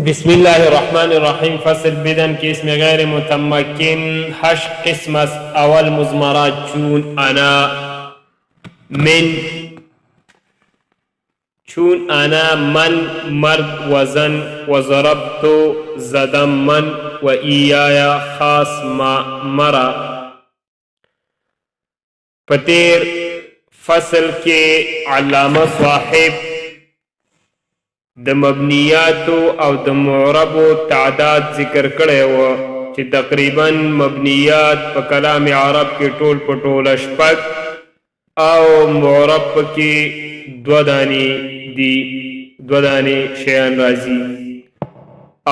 بسم الله الرحمن الرحیم. فصل بدن کې اسم غیر متمکن 8 قسم است. اول مضمرات چون انا من، چون انا من مرد وزن وضربت زدم من و ایایا خاص مرا. پتیر فصل کې علامه صاحب د مبنیاتو او د معربو تعداد ذکر کړی و چې تقریبا مبنیات په کلام عرب کې ټول په ټوله شپږ او معرب پکې دوه دانې شیان راځي.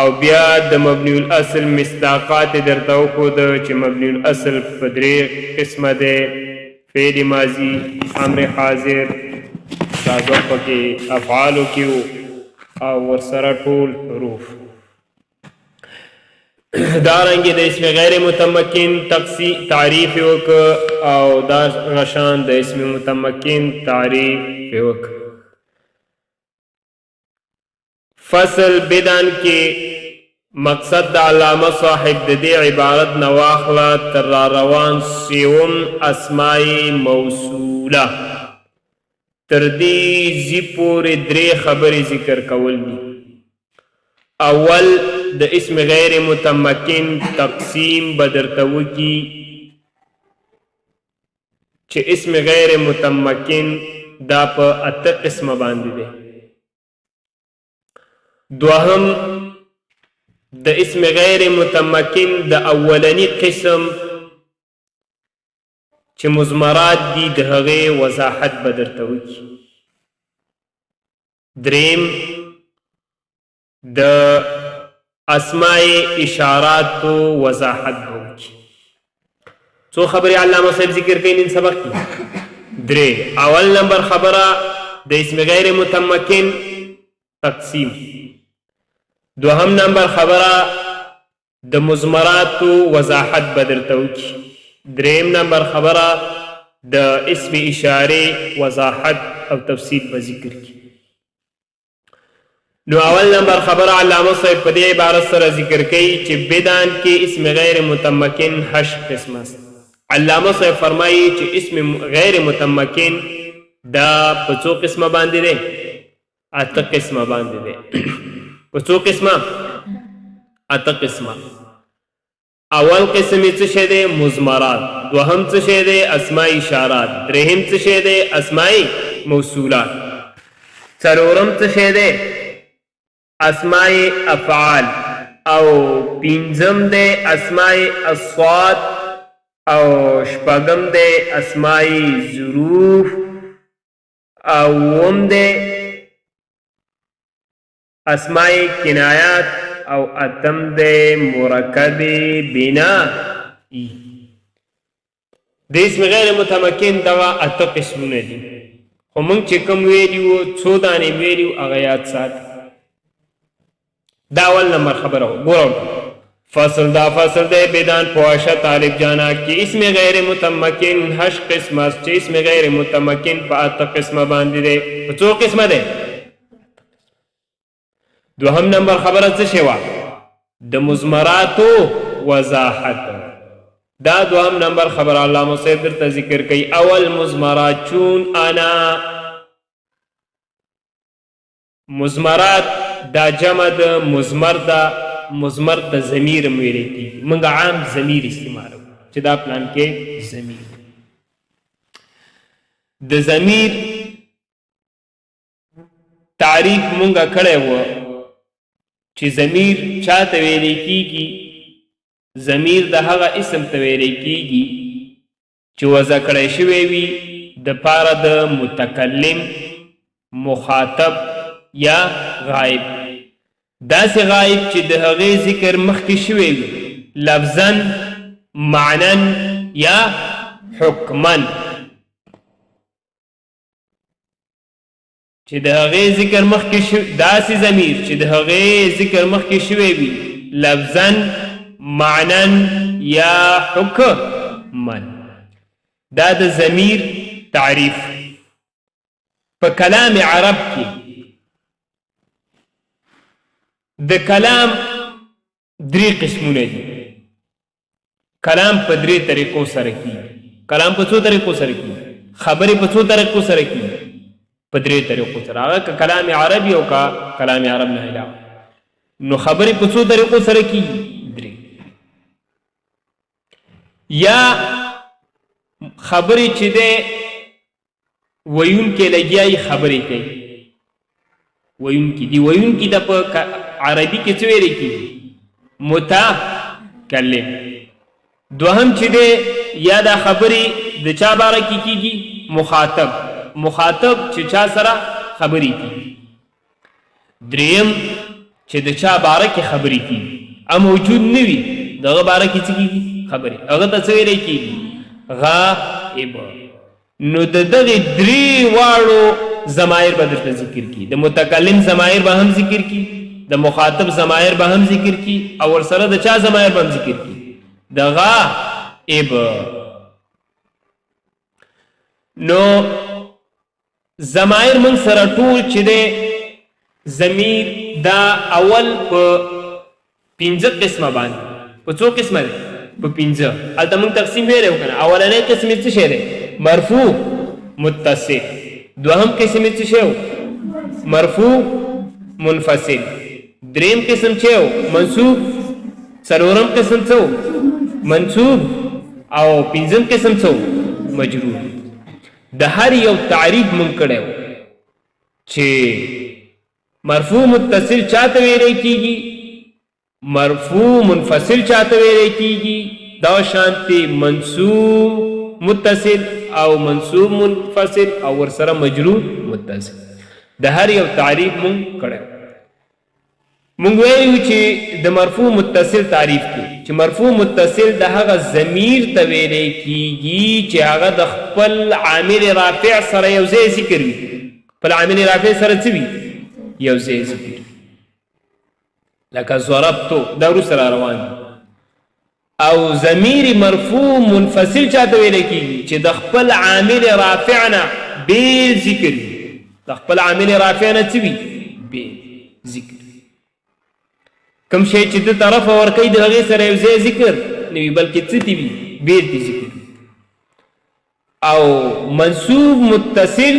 او بیا د مبنی الاصل مصداقات درته وښوده چې مبنی الاصل په درې قسمه دی: فعل ماضي، امر حاضر، دا دوه پکې افعالو کې او ورسره ټول حروف. دارنګه د اسم غیر متمکن تعریف وک او دا غشان د اسم متمکن تعریف وک. فصل بدن کې مقصد د علامه صاحب د دې عبارت نواخله تر روان سیوم اسماء موصوله تر دې زی پورې درې خبرې ذکر کول دي. اول د اسم غیر متمکن تقسیم بدرته وکي چې اسم غیر متمکن دا په 8 قسمه باندې دی. دوهم د اسم غیر متمکن د اولنی قسم چې مضمرات دي د هغه وضاحت بدرته وکي. دریم د اسماء اشارات وضاحت وکي. څو خبرې علامه صاحب ذکر کوي نن سبق کې؟ درې. اول نمبر خبره د اسم غیر متمکن تقسیم. دوهم نمبر خبره د مضمرات وضاحت بدرته وکي. دریم نمبر خبره د اسم اشاره وضاحت او تفصیل په ذکر کی. نو اول نمبر خبره علامه صاحب په دې عبارت سره ذکر کوي چې بدان کې اسم غیر متمکن 8 قسم است. علامه صاحب فرمایي چې اسم غیر متمکن دا په څو قسمه باندې دی؟ 8 قسمه باندې دی. په څو قسمه؟ 8 قسمه. اول قسم څه شه دی؟ مضمرات. دوهم څه شه دی؟ اسماء اشارات. درهم څه شه دی؟ اسماء موصولات. څلورم څه شه دی؟ اسماء افعال. او پنځم دی اسماء اصوات. او شپږم دی اسماء ظروف. او اووم دی اسماء کنایات. او اتم ده مرکب بنا. د اسم غیر متمکن دوا 8 قسمونه دي، خو موږ چې کوم ویلیو څو دانې ویلیو هغه یاد سات. دا اول نمبر خبره ګورم. فصل دا فصل ده بدان پواشا طالب جانا کی اسم غیر متمکن 8 قسم است چې اسم غیر متمکن په 8 قسمه باندې ده. په څو قسمه ده؟ دوهم نمبر خبره څه شوه؟ د مضمراتو وضاحت. دا دوهم نمبر خبر علامه صاحب درته ذکر کوي. اول مضمرات چون انا. مضمرات دا جمع د مضمر دا. مضمر ته ضمیر ویل کیږي. موږ عام ضمیر استعمالو چې دا پلان کې ضمیر. د ضمیر تعریف موږ کړی و چې ضمیر چاته ویل کیږي. ضمیر د هغه اسم ته ویل کیږي چې وضع کړی شوی وي د پاره د متکلم، مخاطب یا غائب. داسې غائب چې د هغې ذکر مخکې شوی وي لفظا، معنا یا حکما. چې د هغې ذکر مخکې شوی داسې ضمیر چې د هغې ذکر مخکې شوی وي لفظا، معنا یا حکما. دا د ضمیر تعریف. په کلام عرب کې د کلام 3 قسمونه دي. کلام په 3 طریقو سره کیږي. کلام په څو طریقو سره کیږي؟ خبرې په څو طریقو سره کیږي؟ په 3 طریقو سره. هغه که کلام عربي او که کلام عرب نه علاوه. نو خبرې په څو طریقو سره کیږي؟ 3. یا خبرې چې ده ویونکي لګیایي خبرې کوي. ویونکي دي ویونکي د په عربي کې څه ویل کیږي؟ متکلم. دوهم چې ده یا دا خبرې د چا باره کې کیږي؟ مخاطب. مخاطب چې چا سره خبرې کیږي. دریم چې د چا باره کې خبرې کیږي ا موجود نه وي دغه باره کې څه کیږي؟ خبرې. هغه ته څه ویل کیږي؟ غائب. نو د دغه 3 واړو ضمایر به درته ذکر کی. د متکلم ضمایر به هم ذکر کی، د مخاطب ضمایر به هم ذکر کی، او ورسره د چا ضمایر به هم ذکر کی؟ د غائب. نو ضمایر من سره ټول چې ده ضمیر دا اول په 15 قسمه باندې. په څو قسمه ده؟ په 15. هلته موږ تقسیم ویلی وو که نه. اولنی قسم یې څه شی دی؟ مرفوع متصل. دوهم قسم یې څه شی و؟ مرفوع منفصل. دریم قسم چې و؟ منصوب. څلورم قسم څه و؟ منصوب. او 5م قسم څه و؟ مجرور. د هر یو تعریف مونږ کړی و چې مرفوع متصل چاته ویلی کیږي، مرفوع منفصل چاته ویلی کیږي، دا شانتي منصوب متصل او منصوب منفصل او ورسره مجرور متصل. د هر یو تعریف مونږ کړی. مونږ ویلو چې د مرفوع متصل تعریف کې چې مرفوع متصل د هغه ضمیر ته ویلی کیږي چې هغه د خپل عامل رافع سره یو ځای ذکر وي. خپل عامل رافع سره څه وي؟ یو ځای ذکر وي. لکه ضربتو دا وروسته را روان دي. او ضمیر مرفوع منفصل چاته ویلی کیږي چې د خپل عامل رافع نه بېل ذکر وي. د خپل عامل رافع نه څه وي؟ بېل ذکر. کم شی چې د طرف ورکوي د هغې سره یو ځای ذکر نه وي بلکې څه دي وي؟ بېل دي ذکر. او منصوب متصل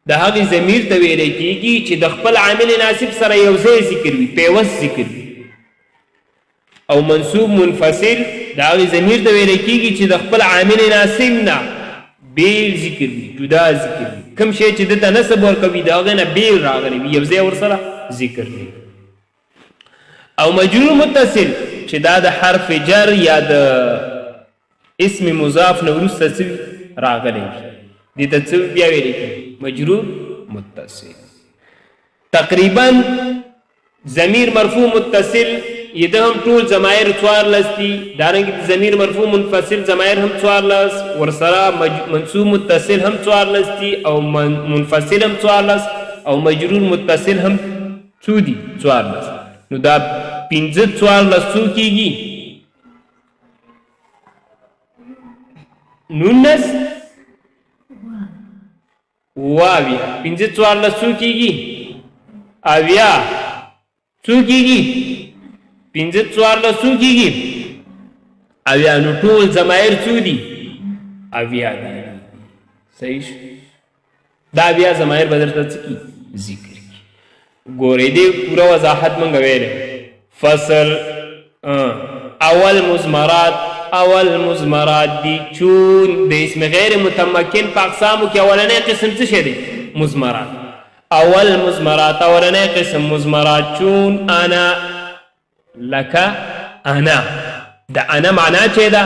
د هغې ضمیر ته ویلی کیږي چې د خپل عامل ناسب سره یو ځای ذکر وي، پیوست ذکر وي. او منصوب منفصل د هغې ضمیر ته ویلی کیږي چې د خپل عامل ناسب نه بېل ذکر وي، جدا ذکر وي. کم شی چې دته نسب ورکوي د هغې نه بېل راغلی وي، یو ځای ورسره ذکر وي. او مجرور متصل چې دا د حرف جر یا د اسم مضاف نه وروسته څه راغلی وي دې ته څه بیا ویلی کېږي؟ مجرور متصل. تقریبا ضمیر مرفوع متصل یې ده هم ټول ضمایر 14 دي. دارنګې د ضمیر مرفوع منفصل ضمایر هم 14، ورسره منصوب متصل هم 14 دي، او منفصل هم 14، او مجرور متصل هم څو دي؟ 14. نو دا 15 14 څو کېږي؟ 19 واویا. 15 14 څو کېږي؟ اویا. څو کېږي؟ 15 14 څو کېږي؟ اویا. نو ټول ضمایر څو دي؟ اویا دي. صحیح شو. دا اویا ضمایر به درته څه کي؟ ذکر کي. ګورئ دې پوره وضاحت مونږ ویلی. فصل اول مضمرات دي چون د اسم غیر متمکن په اقسامو کې اولنی قسم څه شی دی؟ مضمرات. اولنی قسم مضمرات چون انا لکه انا. د انا معنا چې ده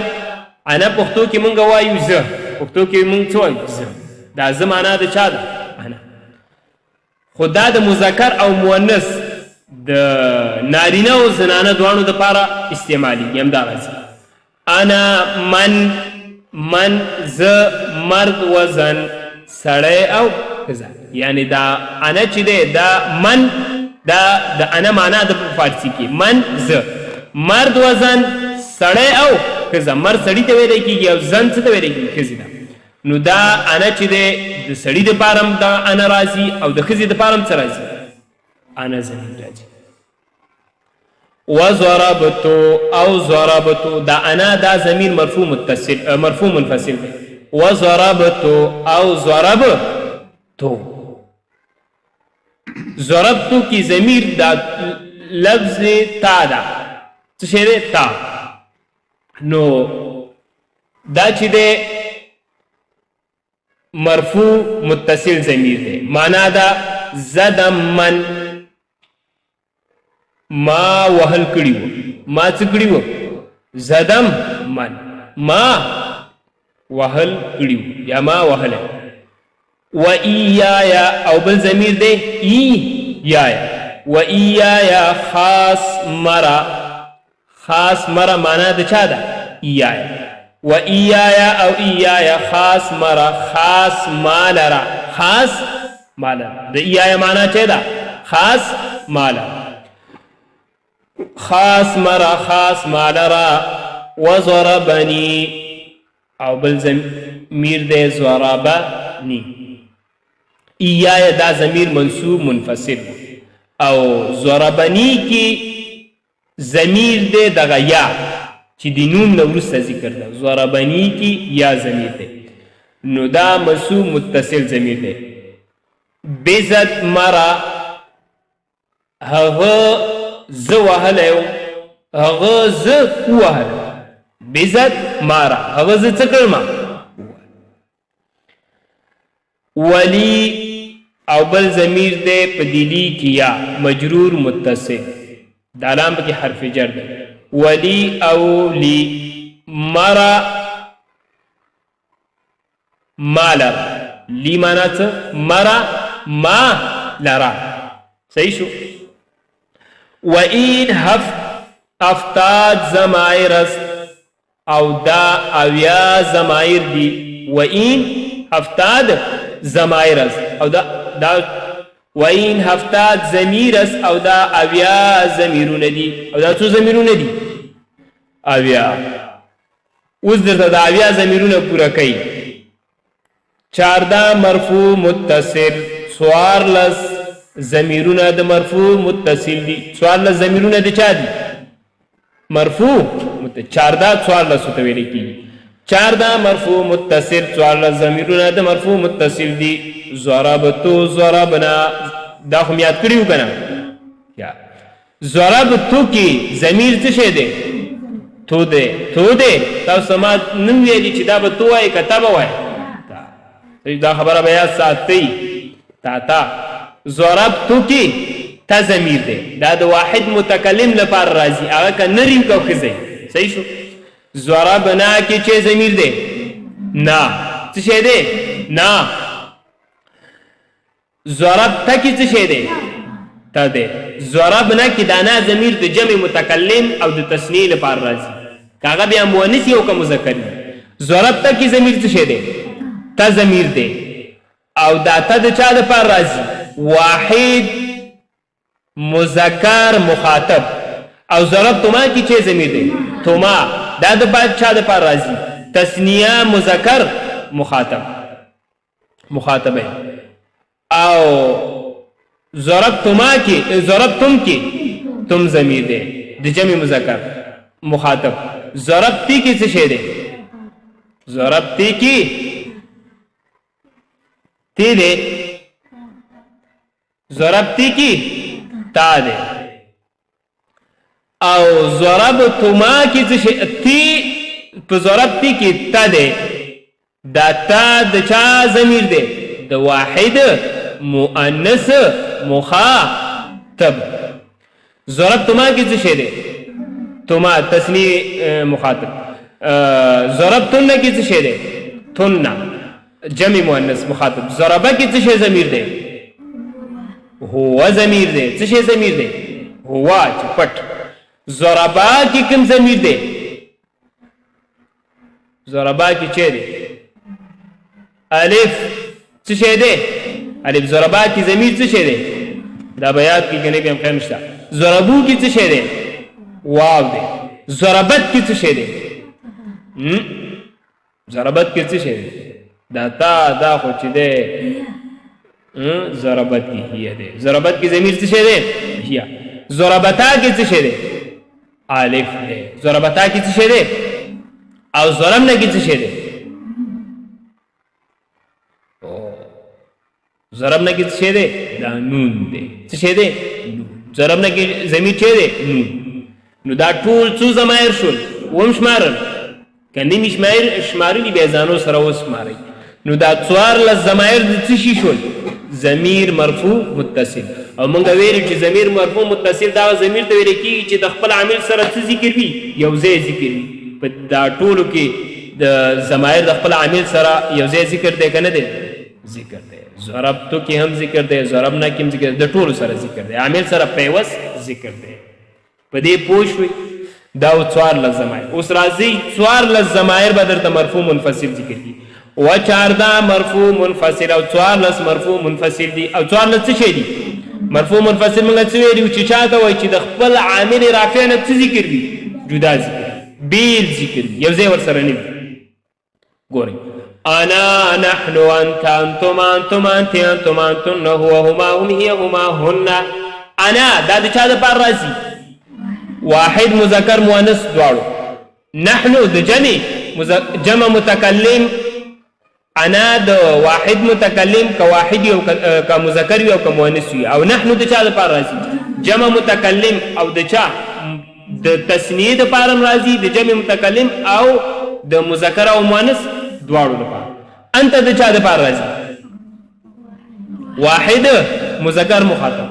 انا پښتو کې مونږ وایو زه. پښتو کې مونږ څه وایو؟ زه. دا زه معنا د چا ده؟ انا. خو دا د مذکر او مؤنث د نارینه او زنانه دواړو دپاره استعمالیږي. همداراځي انا من زه مرد وزن سړی او ښځه. یعنی دا انا چې دی دا من دا د انا معنا د فارسي کې من زه مرد وزن سړی او ښځه. مرد سړي ته ویلی کېږي او زن څه ته ویلی کېږي؟ ښځې ته. نو دا انا چې دی د سړي دپاره هم دا انا راځي او د ښځې دپاره هم څه راځي؟ انا ضمیر راځي. وضربتو او ضربتو دا انا دا ضمیر مرفوع متصل مرفوع منفصل دی وضربتو او ضربتو ضربتو کی ضمیر دا لفظ تا دا څه شی دی تا نو دا چې دی مرفوع متصل ضمیر دی معنا دا زدم من ما وهل کړیو ما څه کړیو زدم من ما وهل کړیو یا ما وهل و ایایا او بل ضمیر دی ایایا و ایایا خاص مرا معنا د چا ده ایایا و ایایا او ایایا خاص مرا خاص مالرا د ایایا معنا چا ده خاص مالرا خاص مرا خاص مالرا وضربنی او بل ضمیر دی ضربنی ایایا دا ضمیر منصوب منفصل او ضربنی کی ضمیر دی دغه یا چې د نون نه وروسته ذکر ده ضربنی کی یا ضمیر دی نو دا منصوب متصل ضمیر دی بزد مرا هغه ز وهلیو هغه ز وهل بزد مارا هغه ز څه کړم ولی او بل ضمیر دی په دلی کیا مجرور متصل دا لام کې حرف جر دی ولی او لی مرا مالر لی معنا څه مرا ما لرا صحیح شو و این افتاد زمایر است او دا اویا زمایر دی و این افتاد زمایر است او دا و این افتاد زمیر است او دا اویا زمیرون دی او دا څو زمیرون دی اویا اوس درته دا اویا زمیرون پورا کوي 14 مرفوع متصل څوارلس ضمیرونه د مرفوع متصل دي څوارلس ضمیرونه د چا دي مرفوع 14 څوارلس ته ویل کیږي 14 مرفوع متصل څوارلس ضمیرونه د مرفوع متصل دي ضربتو ضربنا دا هم یاد کړیو کنه یا ضربتو کی ضمیر څه شه دی تو دی تاسو ما نن ویلی چې دا به تو وای کته به وای دا خبره بیا ساتي تا ضربتو کی تا ضمیر دی دا د واحد متکلم لپاره راځي هغه ک نری کو خزي صحیح شو ضربنا کی چې ضمیر دی نا څه شه دی نا ضربت کی څه شه دی تا دی ضربنا کی دانا ضمیر د جمع متکلم او د تثنیه لپاره راځي کاغه بیا مؤنث یو کا مذکر ضربت کی ضمیر څه شه دی تا ضمیر دی او دا تا د چا لپاره راځي واحد مذکر مخاطب او ضربتما کی چه ضمیر دی تما دا د بعد چا د پر راځي تثنیه مذکر مخاطب او ضربتم کی تم ضمیر دی د جمع مذکر مخاطب ضربتی کی څه شه دی ضربتی کی تی دی ضربتی کی تا دے او ضربتما کی تی پا ضربتی کی تا دے دا تا دا چا ضمیر دے دا واحد مؤنث مخاطب ضربتما کی څه دے تما تثنیه مخاطب ضربتن کی څه دے تن جمع مؤنث مخاطب ضربه کی څه ضمیر دے هو ضمیر دی څه شی ضمیر دی هو چپټ ضربا کی کوم ضمیر دی ضربا کی چه دی الف څه شی دی الف ضربا کی ضمیر څه شی دی دا بیات کی کنه به هم نشته ضربو کی څه شی دی واو دی ضربت کی څه شی دی ضربت کی څه شی دی دا تا دا خو چې دی ضربت کی هي ده ضربت کی ضمیر څه شه ده هي ضربتا کی څه شه ده الف دی. ضربتا کې څه شی دی او ضربنا کې څه شی دی؟ ضربنا کې څه شی دی؟ دا نون دی. څه شی دی؟ ضربنا کې ضمیر چی دی؟ نون. نو دا ټول څو ضمایر شول؟ اوم شمارل که نیمې شمارلي بیا ځانو سره وشمارئ. نو دا 14 ضمایر د څه شي شول؟ ضمیر مرفوع متصل. او موږ ویلو چې ضمیر مرفوع متصل دا ضمیر ته ویل کېږي چې د خپل عامل سره څه ذکر وي؟ یو ځای ذکر وي. په دا ټولو کې د ضمایر د خپل عامل سره یو ځای ذکر دی که نه دی؟ ذکر دی. ضربتو کې هم ذکر دی، ضربنا کې هم ذکر دی، د ټولو سره ذکر دی، عامل سره پیوس ذکر دی. په دې پوه شوئ؟ دا 14 ضمایر. اوس راځئ 14 ضمایر به درته مرفوع منفصل ذکر کړي. و 14 مرفوع منفصل او 14 مرفوع منفصل دي. او 14 څه شی دي؟ مرفوع منفصل موږ څه ویلو چې چاته وایي چې د خپل عامل رافع نه څه ذکر وي؟ جدا ذکر، بیل ذکر، یو ځای ورسره نه وي. ګورئ انا نحن انت انتم انتم انت انتم انتن هو هما هم هي هما هن. انا دا د چا دپاره راځي؟ واحد مذکر مؤنث دواړو. نحنو د جمع متکلم. انا د واحد متکلم که واحد یو که مذکر وي او که مؤنث وي. او نحنو د چا دپاره راځي؟ جمع متکلم او د چا د تثنیې دپاره هم راځي، د جمع متکلم او د مذکر او مؤنث دواړو دپاره. انت د چا دپاره راځي؟ واحد مذکر مخاطب،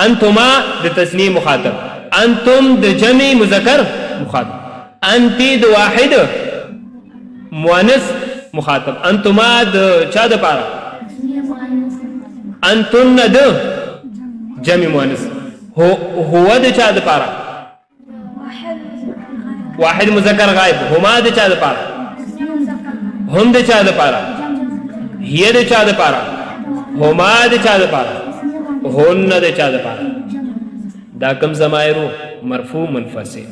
انتما د تثنیې مخاطب، انتم د جمع مذکر مخاطب، انت د واحد مؤنث مخاطب، انتما د چا دپاره؟ انتن د جمع مؤنث، هو د چا دپاره؟ واحد مذکر غائب، هما د چا دپاره؟ هم د چا دپاره؟ هي د چا دپاره؟ هما د چا دپاره؟ هن د چا دپاره؟ دا کم ضمایرو؟ مرفوع منفصل.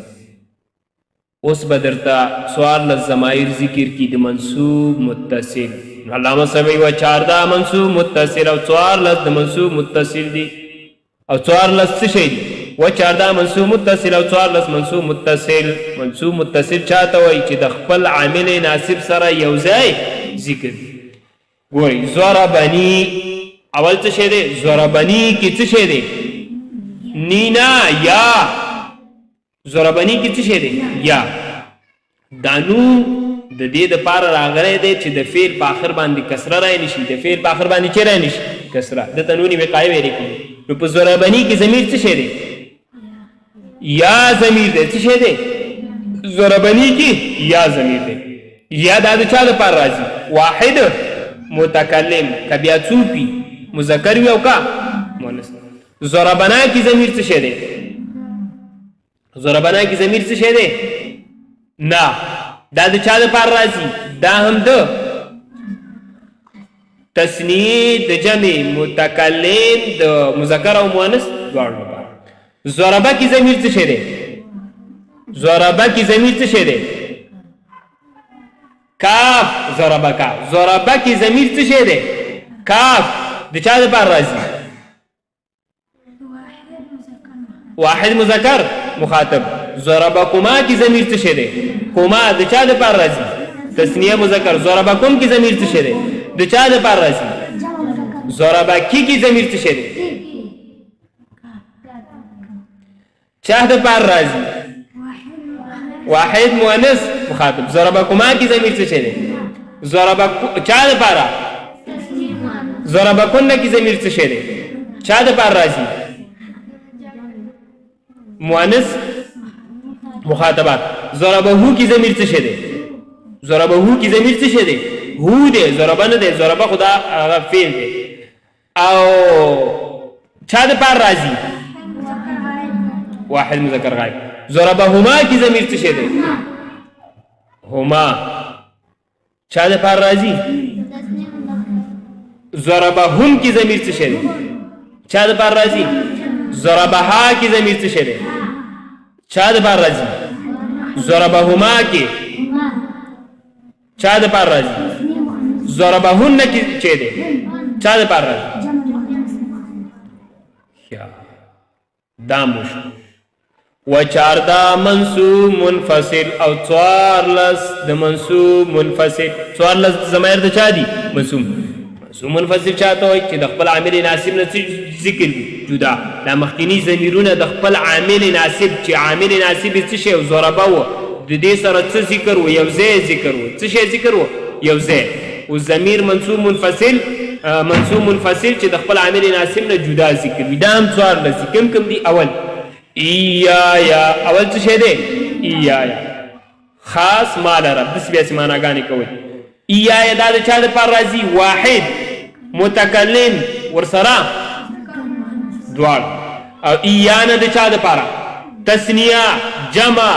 اوس به درته 14 ضمایر ذکر کی د منصوب متصل. علامه صاحب و 14 منصوب متصل او 14 د منصوب متصل دي. او 14 څه شی دي؟ و 14 منصوب متصل او 14 منصوب متصل. منصوب متصل چاته وایي چې د خپل عامل ناصب سره یو ځای ذکر. ګورئ ضربني اول څه شی دی؟ ضربني کې څه شی دی؟ نینا یا. ضربني کې څه شی دی؟ یا. دا نون د دې دپاره راغلی دی چې د فعل په آخر باندې کسره رای نشي، د فعل په آخر باندې چې رای نشي؟ کسره. دته نون وقایع ویلې کړي. نو په ضربني کې ضمیر څه شی دی؟ یا ضمیر دی. څه شی دی؟ ضربني کې یا ضمیر دی. یا دا د چا دپاره راځي؟ واحد متکلم که بیا څوک وي؟ مذکر وي او که مؤنث. ضربنا کې ضمیر څه شی دی؟ ضربنا کې ضمیر څه شی دی؟ نه. دا د چا دپاره راځي؟ دا هم د تثنیې د جمع متکلم د مذکر او مؤنث دواړو لپاره. ضربه کې ضمیر څه شی دی؟ ضربه کې ضمیر څه شی دی؟ کاف. ضربه کا. ضربه کې ضمیر څه شی دی؟ کاف. د چا دپاره راځي؟ واحد مذکر مخاطب. ضربکما کی ضمیر څه شی دی؟ کما د چا دپاره راځي؟ تثنیه مذکر. ضربکم کی ضمیر څه شی دی؟ د چا دپاره راځي؟ ضربکی کی ضمیر څه شی دی؟ چا دپاره راځي؟ واحد مؤنث مخاطب. ضربکما کی ضمیر څه شی دی؟ چا دپاره؟ ضربکن کی ضمیر څه شی دی؟ چا دپاره راځي؟ مؤنث مخاطبات. ضربهو کی ضمیر څه شی دی؟ ضربهو کی ضمیر څه شی دی؟ هو دی. ضربه نه دی. ضربه خدا هغه فعل دی. او چا دپاره راځي؟ واحد مذکر غایب. ضربهما کی ضمیر څه شی دی؟ هما. چا دپاره راځي؟ ضربهم کی ضمیر څه شی دی؟ چا دپاره راځي؟ ضربها کی ضمیر څه شی دی؟ چا دپاره راځي؟ ضربهما کی چا دپاره راځي؟ ضربهن کی چی دی؟ چا دپاره راځي؟ دا مو شو. و 14 منصوب منفصل او 14 د منصوب منفصل. 14 ضمیر د چا دي؟ منصوب منفصل چاته وایي چې د خپل عامل ناسب نه ذکر وي جدا. دا مخکینی ضمیرونه د خپل عامل ناسب چې عامل ناسب یې څه شی و؟ ضربه و. د دې سره څه ذکر و؟ یو ځای ذکر و. څه شی ذکر و؟ یو ځای. او ضمیر منصوب منفصل چې د خپل عامل ناسب نه جدا ذکر وي. دا هم 14 دي. کوم دي؟ اول ایایا. اول څه شی دی؟ ایایا خاص ما لره. داسې بیا معناګانې کوئ. ایایا دا د چا دپاره راځي؟ واحد متکلم ورسره دواړه. او ایانا د چا دپاره؟ تثنیه جمع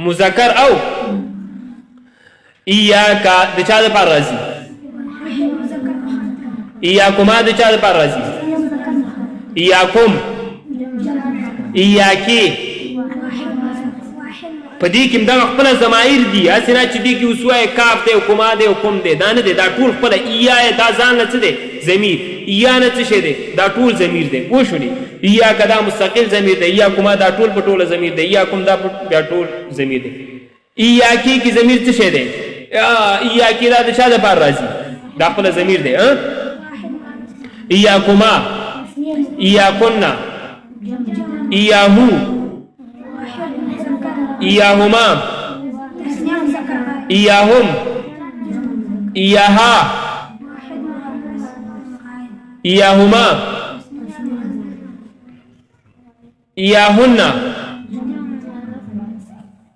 مذکر او ایاکا د چا دپاره راځي؟ ایاکما د چا دپاره راځي؟ ایاکم ایاکی. په دې کې همدغه خپله ضمایر دي. هسې نه چې دې کې اوس وایې کاف دی او کما دی او کوم دی. دا نه دی. دا ټول خپله ایایه دا ځان نه څه دی؟ ضمیر. ایا نه څه شی دی؟ دا ټول ضمیر دی. پوه شولې؟ ایاکه دا مستقل ضمیر دی. ایاکما دا ټول په ټوله ضمیر دی. ایاکم دا بیا ټول ضمیر دی. ایاکی کې ضمیر څه شی دی؟ ایاکی دا د چا دپاره راځي؟ دا خپله ضمیر دی. ایاکما ایاکنا ایاهو ایاهما ایاهم ایاها ایاهما ایاهن.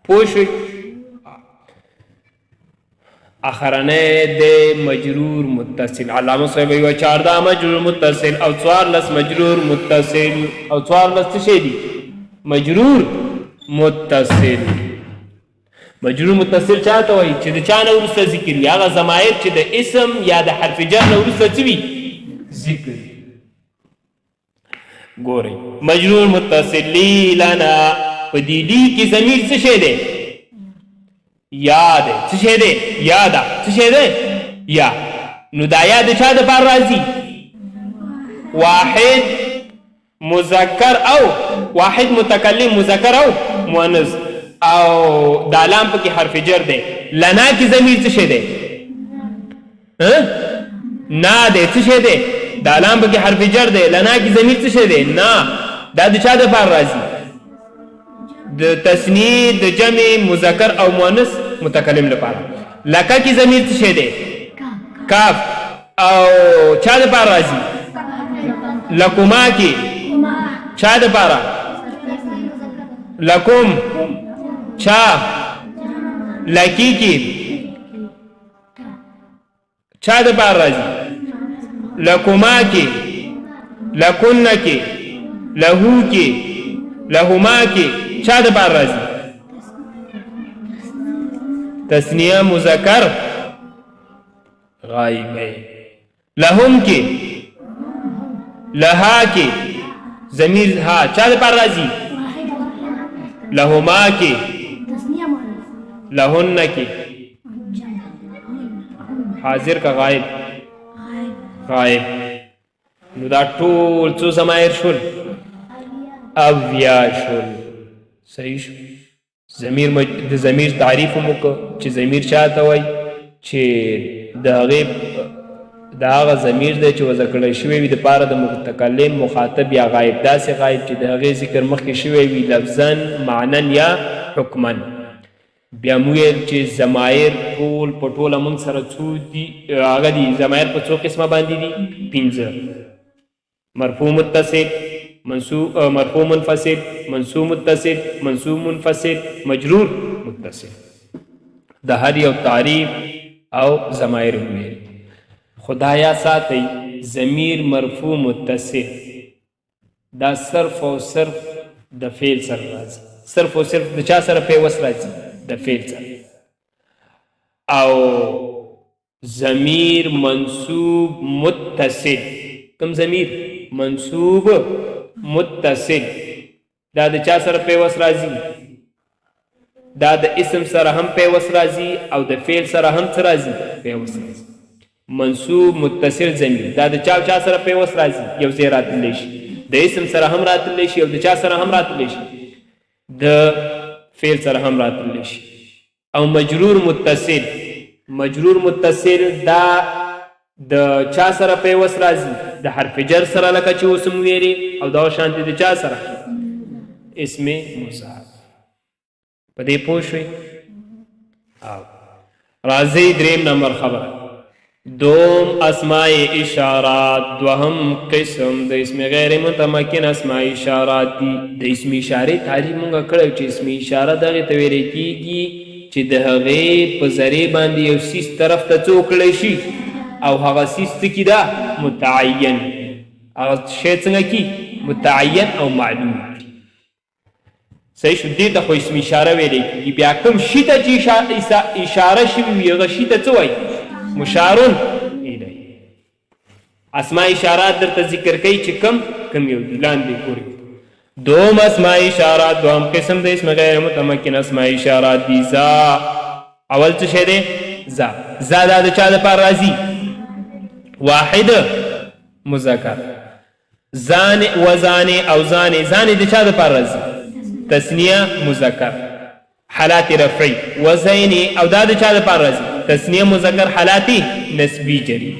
پوه شوئ؟ اخرنه د مجرور متصل. علامه صاحب وایي 14 مجرور متصل او 14 مجرور متصل. او 14 څه شی دي؟ مجرور متصل. مجرور متصل چاته وایي؟ چې د چا نه وروسته ذکر وي. هغه ضمایر چې د اسم یا د حرف جر نه وروسته څه وي؟ ذکر. ګورئ مجرور متصل لی لنا. په دې لی کې ضمیر څه شی دی؟ یا دی. څه شی دی؟ یا ده. څه شی دی؟ یا. نو دا یا د چا دپاره راځي؟ واحد مذکر او واحد متکلم مذکر او مؤنث. او دا لام پکې حرف جر دی. لنا کې ضمیر څه شی دی؟ نا دی. څه شی دی؟ دا لام پکې حرف جر دی. لنا کې ضمیر څه شی دی؟ نا. دا د چا دپاره راځي؟ د تثنیه د جمع مذکر او مؤنث متکلم لپاره. لکه کې ضمیر څه شی دی؟ کاف. او چا دپاره راځي؟ لکما کې چا دپاره؟ لکم. چا؟ لکی کې چا دپاره راځي؟ لکما کې لکن کې لهو کې لهما کې چا دپاره راځي؟ تثنیه مذکر غایب. لهم کې لها کې ضمیر ها چا دپاره راځي؟ لهما کې لهن کې حاضر کا غایب غایب. نو دا ټول څو ضمایر شول؟ اویا شول. صحیح شو. د ضمیر تعریف هم وکړو چې ضمیر چاته وایي؟ چې د هغې د هغه ضمیر دی چې وضع کړی شوی وي دپاره د متکلم مخاطب یا غایب. داسې غایب چې د هغې ذکر مخکې شوی وي لفظا معنا یا حکما. بیا مو ویل چې ضمایر ټول په ټوله موږ سره څو دي؟ هغه دي ضمایر په څو قسمه باندې دي؟ 5. مرفوع متصل، مرفوع منفصل، منصوب متصل، منصوب منفصل، مجرور متصل. د هر یو تعریف او ضمایر ویل. خدایا ساتي ضمیر مرفوع متصل دا صرف او صرف د فعل سره راځي. صرف او صرف د چا سره پیوست راځي؟ د فعل سره. او ضمیر منصوب متصل، کوم ضمیر؟ منصوب متصل، دا د چا سره پیوست راځي؟ دا د اسم سره هم پیوست راځي او د فعل سره هم څه راځي؟ پیوست راځي. منصوب متصل ضمیر دا د چا سره پیوست راځي؟ یو ځای راتللی شي، د اسم سره هم راتللی شي او د چا سره هم راتللی شي؟ د فعل سره هم راتللی شي. او مجرور متصل دا د چا سره پیوست راځي؟ د حرف جر سره، لکه چې اوس مو ویلي. او دا شانتې د چا سره؟ اسم مضاف. په دې پوه شوئ؟ او راځئ دریم نمبر خبره. دوم اسماء اشارات. دوهم قسم د اسم غیر متمکن اسماء اشارات دي. د اسم اشارې تعریف مونږ کړی چې اسم اشاره دغې ته ویلی کېږي چې د هغې په ذریعې باندې یو سیس طرف ته څه وکړی شي، او هغه سیس څه کي ده؟ متعین. هغه شی څنګه کي؟ متعین او معلوم. صحیح شو؟ دې ته خو اسم اشاره ویلی کېږي. بیا کوم شي ته چې اشاره شوي وي هغه شي ته څه وایي؟ مشارون الیه. اسماء اشارات درته ذکر کوي چې کم یو دي، لاندې ګورئ. دوم اسماء اشارات. دوم قسم د اسم غیر متمکن اسماء اشارات دي. ذا اول څه شی دی؟ ذا. ذا دا د چا دپاره راځي؟ واحد مذکر. زان وزان او زان. زان د چا دپاره راځي؟ تثنیه مذکر حالات رفعی. وزین او دا د چا دپاره راځي؟ تثنیه مذکر حالات نسبی جری.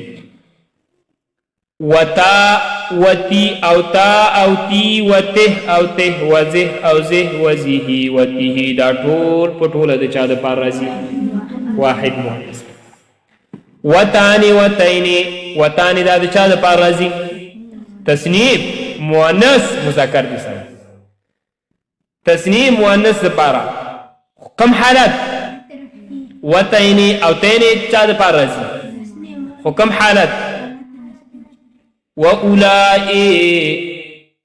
وتا وتی او تا او تی وته او ته وزه او زه وزه وته. دا ټول په ټوله د چا دپاره راځي؟ واحد مؤنث. وتانی وتینی. وتانی دا د چا دپاره راځي؟ تثنیه مؤنث مذکر دي سره. تثنیه مؤنث دپاره کم حالت؟ وتینی او تینی چا دپاره راځي؟ خو کم حالت؟ و اولائی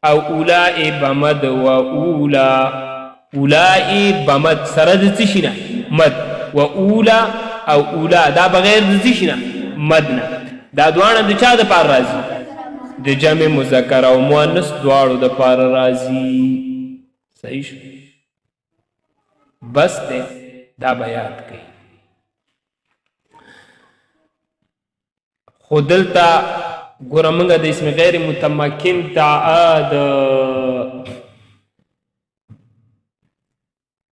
او اولائی بمد. و اولائی بمد سره د څه شي نه؟ مد. و اولا او اولا دا بغیر د څه شي نه؟ مد نه. دا دواړه د چا دپاره راځي؟ د جمع مذکر او مؤنث دواړو دپاره راځي. صحیح شو؟ بس دی دا به یاد کړئ. خو دلته ګوره موږ د اسم غیر متمکن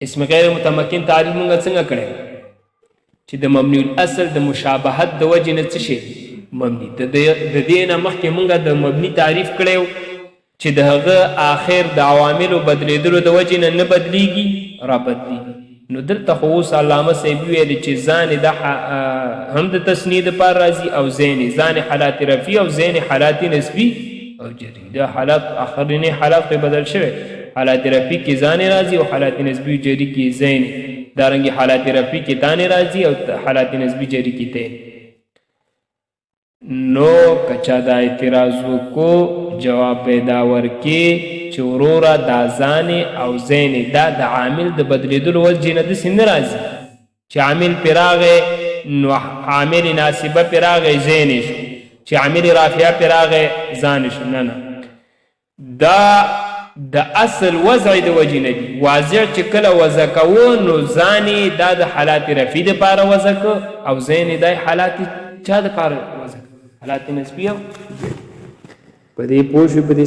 اسم غیر متمکن تعریف موږ څنګه کړی؟ چې د مبني الاصل د مشابهت د وجې نه څه شي؟ مبني. د دې نه مخکې موږ د مبني تعریف کړی و چې د هغه آخر د عواملو بدلېدلو د وجې نه نه بدلیږي، را بدلیږي. نو دلته خو اوس علامه صاحب ویلي چې ځان د هم د تصنیې دپاره راځي او ځین ځان حالات رفعي او ځین حالات نسبي او جري. دا حالات آخرینې حالات پرې بدل شوی. حالات رفعي کې ځان راځي او حالات نسبي جري کې ځین. دارنګې حالات رفعي کې تان راځي او حالات نسبي جري کې ته. نو کچا دا اعتراض وکړو جواب پیدا ورکې چې وروره دا ځان او زین دا د عامل د بدلېدلو وجې نه داسې نه راځي چې عامل پرې راغی نو عامل ناسبه پرې راغی زین شو، چې عامل رافعه پرې راغی ځان شو. نه دا د اصل وضع د وجې نه دي. واضح چې کله وضع کوو نو ځان دا د حالات رفعي دپاره وضع کو او زین دا حالات چا دپاره وضع؟ حالات نسبیه. په دې پوه شو؟ په دې